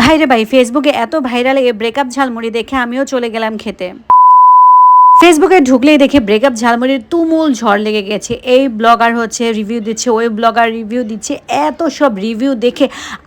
ভাইরে ভাই, ফেসবুকে এত ভাইরাল এই ব্রেকআপ ঝালমুড়ি দেখে আমিও চলে গেলাম খেতে। ফেসবুকে ঢুকলেই দেখে ব্রেকআপ ঝালমুড়ির তুমুল ঝড় লেগে গেছে। এই ব্লগার হচ্ছে রিভিউ দিচ্ছে, ওই ব্লগার রিভিউ দিচ্ছে, এত সব রিভিউ দেখে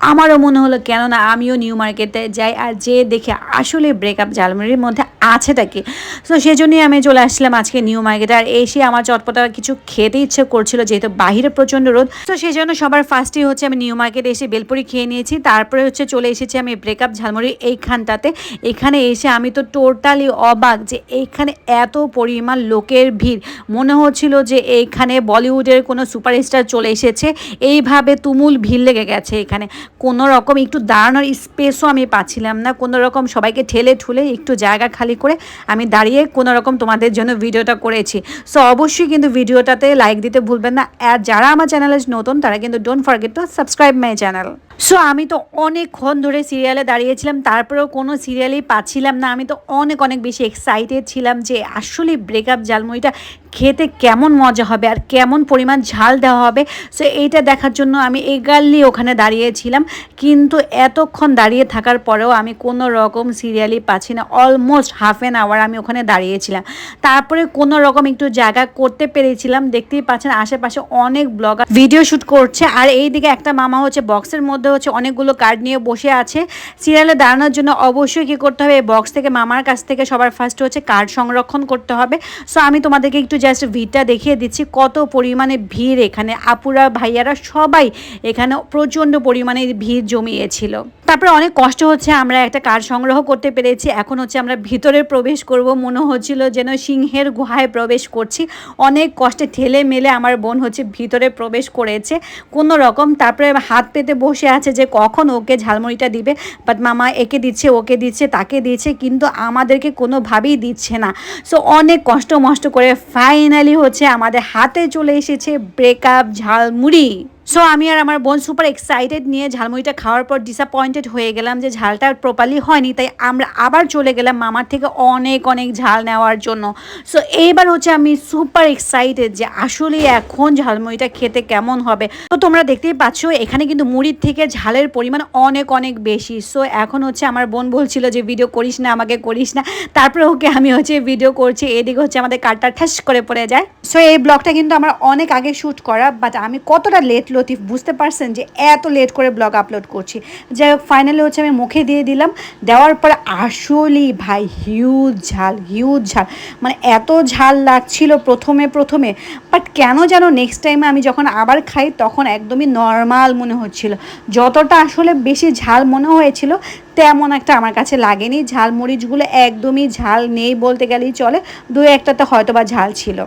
আমারও মনে হলো কেন না আমিও নিউ মার্কেটে যাই আর যে দেখে আসলে ব্রেকআপ ঝালমুড়ির মধ্যে আছেটা কি। তো সেজন্যই আমি চলে আসলাম আজকে নিউ মার্কেটে। আর এসে আমার চটপটা কিছু খেতে ইচ্ছে করছিল, যেহেতু বাহিরে প্রচণ্ড রোদ। তো সেই জন্য সবার ফার্স্টেই হচ্ছে আমি নিউ মার্কেটে এসে বেলপুরি খেয়ে নিয়েছি। তারপরে হচ্ছে চলে এসেছি আমি ব্রেকআপ ঝালমুড়ি এইখানটাতে। এখানে এসে আমি তো টোটালি অবাক যে এইখানে এত পরিমাণ লোকের ভিড়। মনে হচ্ছিল যে এইখানে বলিউডের কোনো সুপারস্টার চলে এসেছে, এইভাবে তুমুল ভিড় লেগে গেছে। এখানে কোনো রকম একটু দাঁড়ানোর স্পেসও আমি পাচ্ছিলাম না। কোনো রকম সবাইকে ঠেলে ঠুলে একটু জায়গা খালি করে আমি দাঁড়িয়ে কোনো রকম তোমাদের জন্য ভিডিওটা করেছি। সো অবশ্যই কিন্তু ভিডিওটাতে লাইক দিতে ভুলবেন না। আর যারা আমার চ্যানেলে নতুন তারা কিন্তু don't forget to subscribe my channel. So আমি তো অনেকক্ষণ ধরে সিরিয়ালে দাঁড়িয়েছিলাম, তারপরেও কোনো সিরিয়ালই পাচ্ছিলাম না। আমি তো অনেক অনেক বেশি এক্সাইটেড ছিলাম যে আসলে ব্রেকআপ ঝালমুড়িটা খেতে কেমন মজা হবে আর কেমন পরিমাণ ঝাল দেওয়া হবে। সো এইটা দেখার জন্য আমি এগারলি ওখানে দাঁড়িয়েছিলাম, কিন্তু এতক্ষণ দাঁড়িয়ে থাকার পরেও আমি কোনো রকম সিরিয়ালই পাচ্ছি না। অলমোস্ট হাফ অ্যান আওয়ার আমি ওখানে দাঁড়িয়েছিলাম, তারপরে কোনো রকম একটু জায়গা করতে পেরেছিলাম। দেখতেই পাচ্ছেন আশেপাশে অনেক ব্লগার ভিডিও শ্যুট করছে, আর এইদিকে একটা মামা হচ্ছে বক্সের মধ্যে হচ্ছে অনেকগুলো কার্ড নিয়ে বসে আছে। সিরিয়ালে দাঁড়ানোর জন্য অবশ্যই কী করতে হবে, এই বক্স থেকে মামার কাছ থেকে সবার ফার্স্ট হচ্ছে কার্ড সংরক্ষণ করতে হবে। সো আমি তোমাদেরকে একটু জাস্ট ভিড়টা দেখিয়ে দিচ্ছি, কত পরিমাণে ভিড় এখানে। আপুরা ভাইয়ারা সবাই এখানে প্রচণ্ড পরিমাণে ভিড় জমিয়েছিল। তারপরে অনেক কষ্ট হচ্ছে আমরা একটা কার্ড সংগ্রহ করতে পেরেছি। এখন হচ্ছে আমরা ভিতরে প্রবেশ করব, মনে হচ্ছিল যেন সিংহের গুহায় প্রবেশ করছি। অনেক কষ্টে ঠেলে মেলে আমার বোন হচ্ছে ভিতরে প্রবেশ করেছে কোনো রকম। তারপরে হাত পেতে বসে আছে যে কখন ওকে ঝালমুড়িটা দিবে। বাট মামা একে দিচ্ছে, ওকে দিচ্ছে, তাকে দিচ্ছে, কিন্তু আমাদেরকে কোনোভাবেই দিচ্ছে না। সো অনেক কষ্ট মষ্ট করে ফাইনালি হচ্ছে আমাদের হাতে চলে এসেছে ব্রেকআপ ঝালমুড়ি। সো আমি আর আমার বোন সুপার এক্সাইটেড নিয়ে ঝালমুড়িটা খাওয়ার পর ডিসঅ্যাপয়েন্টেড হয়ে গেলাম যে ঝালটা প্রপারলি হয়নি। তাই আমরা আবার চলে গেলাম মামার থেকে অনেক অনেক ঝাল নেওয়ার জন্য। সো এইবার হচ্ছে আমি সুপার এক্সাইটেড যে আসলে এখন ঝালমুড়িটা খেতে কেমন হবে। তো তোমরা দেখতেই পাচ্ছ এখানে কিন্তু মুড়ির থেকে ঝালের পরিমাণ অনেক অনেক বেশি। সো এখন হচ্ছে আমার বোন বলছিল যে ভিডিও করিস না, আমাকে করিস না। তারপরে ওকে আমি হচ্ছে ভিডিও করছি, এদিকে হচ্ছে আমাদের কার্ডটা ঠাস করে পড়ে যায়। সো এই ব্লগটা কিন্তু আমার অনেক আগে শ্যুট করা, বাট আমি কতটা লেট লতিফ বুঝতে পারছেন যে এত লেট করে ব্লগ আপলোড করছি। যাই হোক ফাইনালি হচ্ছে আমি মুখে দিয়ে দিলাম। দেওয়ার পরে আসলেই ভাই হিউজ ঝাল, হিউজ ঝাল, মানে এত ঝাল লাগছিল প্রথমে। বাট কেন যেন নেক্সট টাইমে আমি যখন আবার খাই তখন একদমই নর্মাল মনে হচ্ছিল। যতটা আসলে বেশি ঝাল মনে হয়েছিল তেমন একটা আমার কাছে লাগেনি। ঝালমরিচগুলো একদমই ঝাল নেই বলতে গেলেই চলে, দু একটাতে হয়তো বা ঝাল ছিল।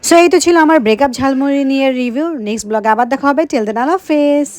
সো এই তো ছিল আমার ব্রেকআপ ঝালমুড়ি নিয়ে রিভিউ। নেক্সট ব্লগে আবার দেখা হবে। টিল দেন আল্লাহ হাফেজ।